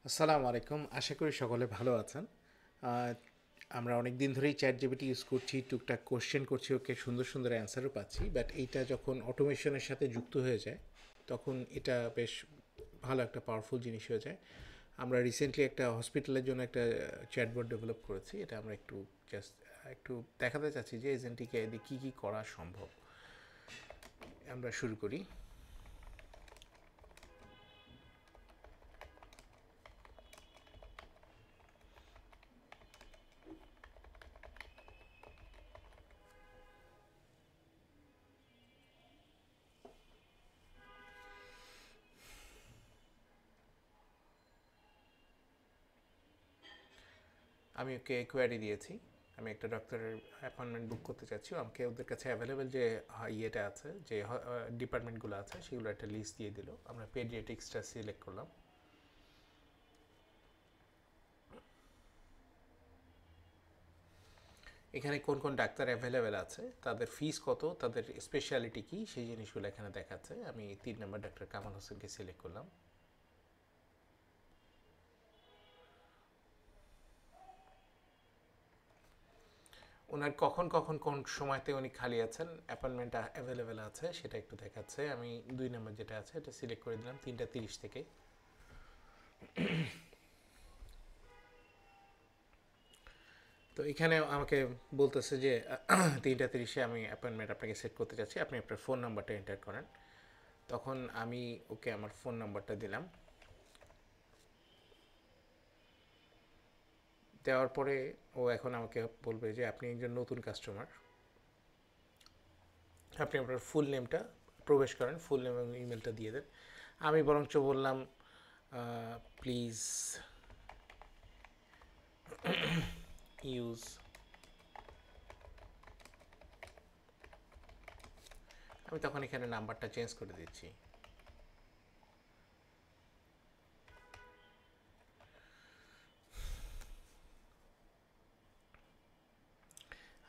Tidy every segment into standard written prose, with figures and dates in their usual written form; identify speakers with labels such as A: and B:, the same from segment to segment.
A: আসসালামু আলাইকুম। আশা করি সকলে ভালো আছেন। আহ, আমরা অনেক দিন ধরেই চ্যাট জিপিটি ইউজ করছি, টুকটাক কোশ্চেন করছি, ওকে সুন্দর সুন্দর অ্যান্সারও পাচ্ছি। বাট এইটা যখন অটোমেশনের সাথে যুক্ত হয়ে যায় তখন এটা বেশ ভালো একটা পাওয়ারফুল জিনিস হয়ে যায়। আমরা রিসেন্টলি একটা হসপিটালের জন্য একটা চ্যাটবট ডেভেলপ করেছি। এটা আমরা জাস্ট একটু দেখাতে চাচ্ছি যে এজেন্টটিকে দিয়ে কী কী করা সম্ভব। আমরা শুরু করি। আমি ওকে কোয়ারি দিয়েছি, আমি একটা ডক্টরের অ্যাপয়েন্টমেন্ট বুক করতে চাচ্ছি। আমাকে ওদের কাছে অ্যাভেলেবেল যে ইয়েটা আছে, যে ডিপার্টমেন্টগুলো আছে সেগুলো একটা লিস্ট দিয়ে দিল। আমরা পেডিয়াট্রিক্সটা সিলেক্ট করলাম। এখানে কোন কোন ডাক্তার অ্যাভেলেবেল আছে, তাদের ফিস কত, তাদের স্পেশালিটি কী, সেই জিনিসগুলো এখানে দেখাচ্ছে। আমি 3 নম্বর ডাক্তার কামাল হোসেনকে সিলেক্ট করলাম। ওনার কখন কখন কোন সময়তে উনি খালি আছেন, অ্যাপয়েন্টমেন্ট অ্যাভেলেবেল আছে সেটা একটু দেখাচ্ছে। আমি 2 নম্বর যেটা আছে এটা সিলেক্ট করে দিলাম 3টা 30 থেকে। তো এখানে আমাকে বলতেছে যে 3টা 30-এ আমি অ্যাপয়েন্টমেন্ট আপনাকে সেট করতে চাচ্ছি, আপনি আপনার ফোন নাম্বারটা এন্টার করেন। তখন আমি ওকে আমার ফোন নাম্বারটা দিলাম। দেওয়ার পরে ও এখন আমাকে বলবে যে আপনি একজন নতুন কাস্টমার, আপনি আপনার ফুল নেমটা প্রবেশ করেন, ফুল নেম এবং ইমেলটা দিয়ে দেন। আমি বরঞ্চ বললাম প্লিজ ইউজ, আমি তখন এখানে নাম্বারটা চেঞ্জ করে দিচ্ছি।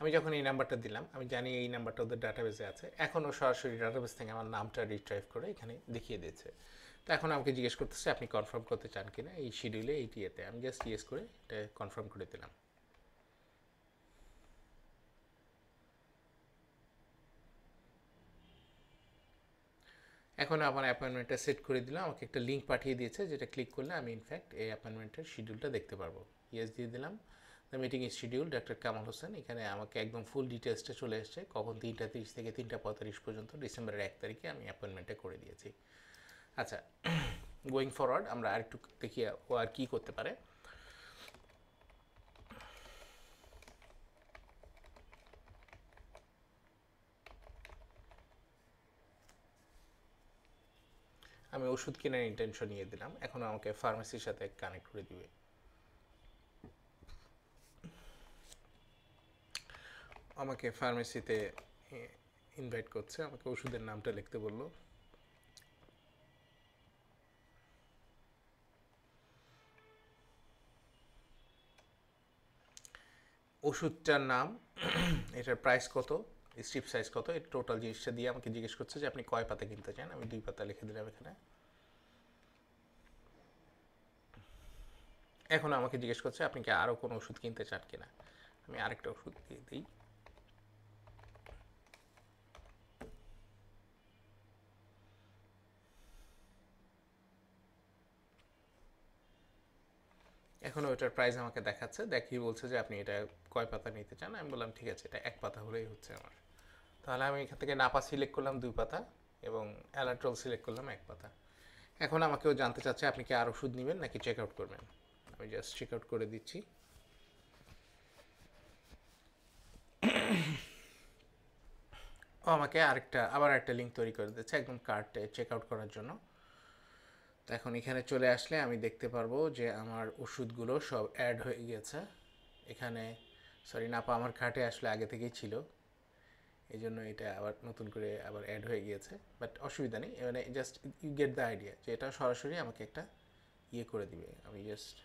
A: আমি যখন এই নাম্বারটা দিলাম, আমি জানি এই নাম্বারটা ওদের ডাটাবেসে আছে। এখন ও সরাসরি ডাটাবেস থেকে আমার নামটা রিট্রাইভ করে এখানে দেখিয়ে দিয়েছে। তো এখন আমাকে জিজ্ঞেস করতেছে আপনি কনফার্ম করতে চান কিনা এই শিডিউলে এইটি এতে। আমি জাস্ট ইয়েস করে এটা কনফার্ম করে দিলাম। এখন আমার অ্যাপয়েন্টমেন্টটা সেট করে দিলাম। আমাকে একটা লিঙ্ক পাঠিয়ে দিয়েছে, যেটা ক্লিক করলে আমি ইনফ্যাক্ট এই অ্যাপয়েন্টমেন্টের শিডিউলটা দেখতে পারবো। ইয়েস দিয়ে দিলাম। The meeting is schedule doctor Kamal Hossain. এখানে আমাকে একদম ফুল ডিটেলসটা চলে এসছে, কখন 3টা 30 থেকে 3টা 45 পর্যন্ত ডিসেম্বরের 1 তারিখে আমি অ্যাপয়েন্টমেন্টটা করে দিয়েছি। আচ্ছা, গোয়িং ফরওয়ার্ড আমরা আরেকটু দেখি ও আর কী করতে পারে। আমি ওষুধ কেনার ইন্টেনশন নিয়ে দিলাম, এখন আমাকে ফার্মেসির সাথে কানেক্ট করে দিবে। আমাকে ফার্মেসিতে ইনভাইট করছে, আমাকে ওষুধের নামটা লিখতে বললো। ওষুধটার নাম, এটার প্রাইস কত, স্ট্রিপ সাইজ কত, এই টোটাল জিনিসটা দিয়ে আমাকে জিজ্ঞেস করছে যে আপনি কয় পাতা কিনতে চান। আমি 2 পাতা লিখে দিলাম এখানে। এখন আমাকে জিজ্ঞেস করছে আপনি কি আরও কোনো ওষুধ কিনতে চান কিনা। আমি আরেকটা ওষুধ দিয়ে দিই। এখন ওইটার প্রাইস আমাকে দেখাচ্ছে, দেখিয়ে বলছে যে আপনি এটা কয় পাতা নিতে চান। আমি বললাম ঠিক আছে, এটা 1 পাতা হলেই হচ্ছে আমার। তাহলে আমি এখান থেকে নাপা সিলেক্ট করলাম 2 পাতা এবং অ্যালাট্রল সিলেক্ট করলাম 1 পাতা। এখন আমাকেও জানতে চাচ্ছে আপনি কি আর ওষুধ নেবেন নাকি চেক আউট করবেন। আমি জাস্ট চেক আউট করে দিচ্ছি। ও আমাকে আবার একটা লিঙ্ক তৈরি করে দিচ্ছে একদম কার্টে চেক আউট করার জন্য। তো এখন এখানে চলে আসলে আমি দেখতে পারবো যে আমার ওষুধগুলো সব অ্যাড হয়ে গেছে এখানে। সরি, নাপা আমার কার্টে আসলে আগে থেকেই ছিল, এই জন্য এটা আবার নতুন করে আবার অ্যাড হয়ে গিয়েছে। বাট অসুবিধা নেই, মানে just you get the idea যে এটা সরাসরি আমাকে একটা ইয়ে করে দিবে। আমি জাস্ট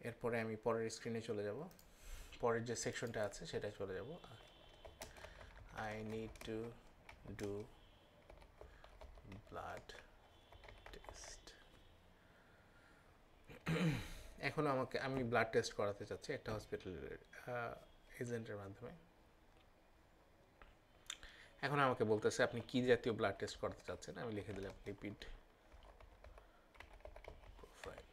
A: এরপরে আমি পরের স্ক্রিনে চলে যাব, পরের যে সেকশনটা আছে সেটাই চলে যাব। I need to do blood test. এখন আমি ব্লাড টেস্ট করাতে চাচ্ছি একটা হসপিটালের এজেন্টের মাধ্যমে। এখন আমাকে বলতেছে আপনি কি জাতীয় ব্লাড টেস্ট করাতে চাচ্ছেন। আমি লিখে দিলাম লিপিড প্রোফাইল।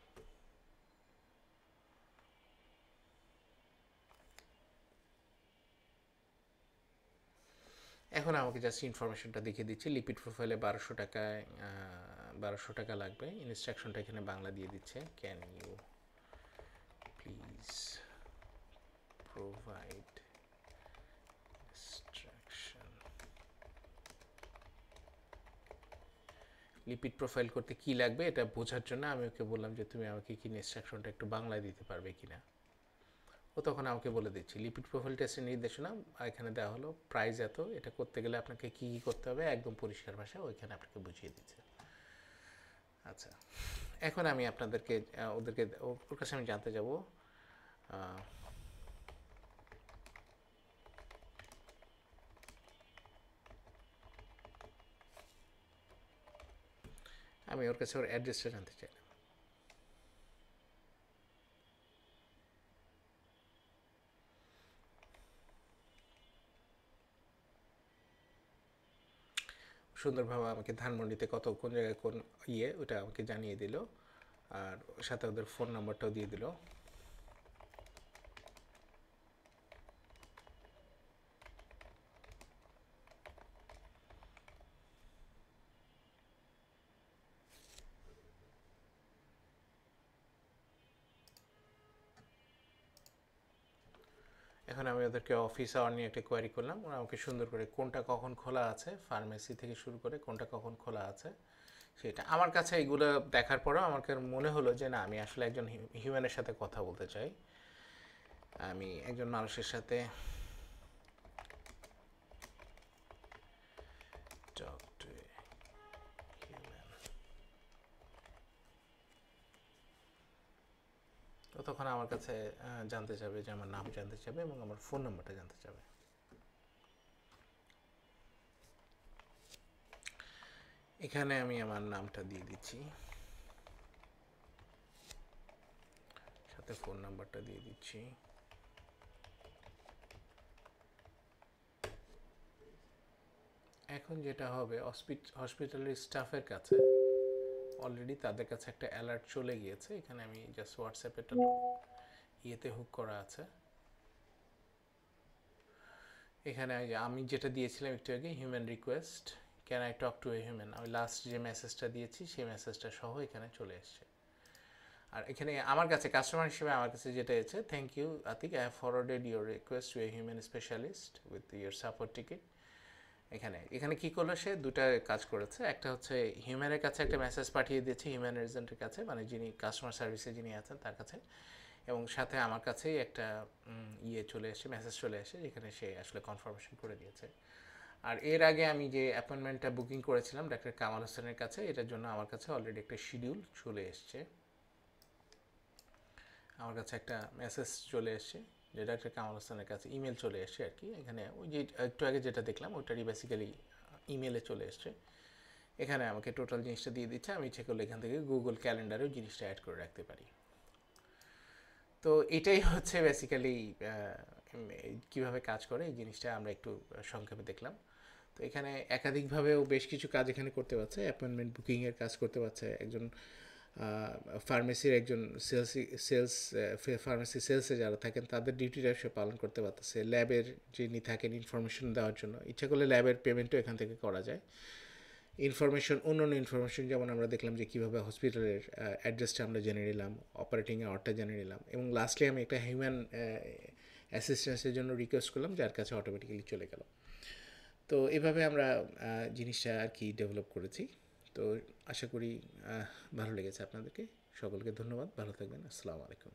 A: এখন আমাকে জাস্ট ইনফরমেশনটা দেখিয়ে দিচ্ছি। লিপিড প্রোফাইলে 1200 টাকা লাগবে। ইনস্ট্রাকশনটা এখানে বাংলা দিয়ে দিচ্ছে, can you please provide instruction. Lipid profile করতে কি লাগবে এটা বোঝার জন্য আমি ওকে বললাম যে তুমি আমাকে কি ইনস্ট্রাকশনটা একটু বাংলায় দিতে পারবে কিনা। ও তখন আমাকে বলে দিচ্ছি লিপিড প্রোফাইল টেস্টের নির্দেশনা এখানে দেওয়া হলো, প্রাইস এত, এটা করতে গেলে আপনাকে কী কী করতে হবে একদম পরিষ্কার ভাষায় ওইখানে আপনাকে বুঝিয়ে দিচ্ছে। আচ্ছা, এখন আমি আপনাদেরকে ওর কাছে আমি জানতে যাব আমি ওর কাছে ওর অ্যাড্রেসটা জানতে চাইলাম। সুন্দরভাবে আমাকে ধানমন্ডিতে কোন জায়গায় কোন ওটা আমাকে জানিয়ে দিল, আর সাথে ওদের ফোন নাম্বারটাও দিয়ে দিল। এখন আমি ওদেরকে অফিস আওয়ার নিয়ে একটা কোয়ারি করলাম। ওরা আমাকে সুন্দর করে কোনটা কখন খোলা আছে, ফার্মেসি থেকে শুরু করে কোনটা কখন খোলা আছে সেটা। আমার কাছে এগুলো দেখার পরেও আমার মনে হলো যে না, আমি আসলে একজন হিউম্যানের সাথে কথা বলতে চাই। আমি একজন মানুষের সাথে talk to a human। তো তখন আমার কাছে জানতে চাবে যে আমার নাম জানতে চাবে এবং আমার ফোন নাম্বারটা জানতে চাবে। এখানে আমি আমার নামটা দিয়ে দিচ্ছি, সাথে ফোন নাম্বারটা দিয়ে দিচ্ছি। এখন যেটা হবে, হসপিটালের স্টাফের কাছে অলরেডি তাদের কাছে একটা অ্যালার্ট চলে গিয়েছে। এখানে আমি জাস্ট হোয়াটসঅ্যাপেটা ইয়েতে হুক করা আছে। এখানে আমি যেটা দিয়েছিলাম একটু আগে, human request, can I talk to a human, আমি লাস্ট যে মেসেজটা দিয়েছি সেই মেসেজটা সহ এখানে চলে এসছে। আর এখানে আমার কাছে কাস্টমার হিসেবে আমার কাছে যেটা এসেছে, thank you Atik, I have forwarded your request to a human specialist with your support ticket. এখানে কি করলো, সে দুটা কাজ করেছে। একটা হচ্ছে হিউম্যানের কাছে একটা মেসেজ পাঠিয়ে দিয়েছে, হিউম্যান এজেন্টের কাছে, মানে যিনি কাস্টমার সার্ভিসে যিনি আছেন তার কাছে, এবং সাথে আমার কাছেই একটা চলে এসে, মেসেজ চলে এসে, যেখানে সে আসলে কনফার্মেশন করে দিয়েছে। আর এর আগে আমি যে অ্যাপয়েন্টমেন্টটা বুকিং করেছিলাম ডাক্তার কামাল হোসেনের কাছে, এটার জন্য আমার কাছে অলরেডি একটা শিডিউল চলে এসছে। আমার কাছে একটা মেসেজ চলে এসছে যে ডাক্তার কামাল হোসেনের কাছে ইমেল চলে এসছে আর কি। এখানে ওই যে একটু আগে যেটা দেখলাম ওইটারই বেসিক্যালি ইমেলে চলে এসছে। এখানে আমাকে টোটাল জিনিসটা দিয়ে দিচ্ছে। আমি ইচ্ছে করলে এখান থেকে গুগল ক্যালেন্ডারেও জিনিসটা অ্যাড করে রাখতে পারি। তো এটাই হচ্ছে বেসিক্যালি কীভাবে কাজ করে এই জিনিসটা আমরা একটু সংক্ষেপে দেখলাম। তো এখানে একাধিকভাবেও বেশ কিছু কাজ এখানে করতে পারছে। অ্যাপয়েন্টমেন্ট বুকিংয়ের কাজ করতে পারছে, একজন ফার্মেসির একজন ফার্মেসি সেলসে যারা থাকেন তাদের ডিউটিটা সে পালন করতে পারতেছে। ল্যাবের যিনি থাকেন ইনফরমেশন দেওয়ার জন্য, ইচ্ছা করলে ল্যাবের পেমেন্টও এখান থেকে করা যায়। অন্য ইনফরমেশন যেমন আমরা দেখলাম যে কীভাবে হসপিটালের অ্যাড্রেসটা আমরা জেনে নিলাম, অপারেটিং আওয়ারটা জেনে নিলাম, এবং লাস্টলি আমি একটা হিউম্যান অ্যাসিস্ট্যান্সের জন্য রিকোয়েস্ট করলাম, যার কাছে অটোমেটিক্যালি চলে গেল। তো এভাবে আমরা জিনিসটা আর কি ডেভেলপ করেছি। তো আশা করি ভালো লেগেছে আপনাদেরকে। সকলকে ধন্যবাদ, ভালো থাকবেন, আসসালামু আলাইকুম।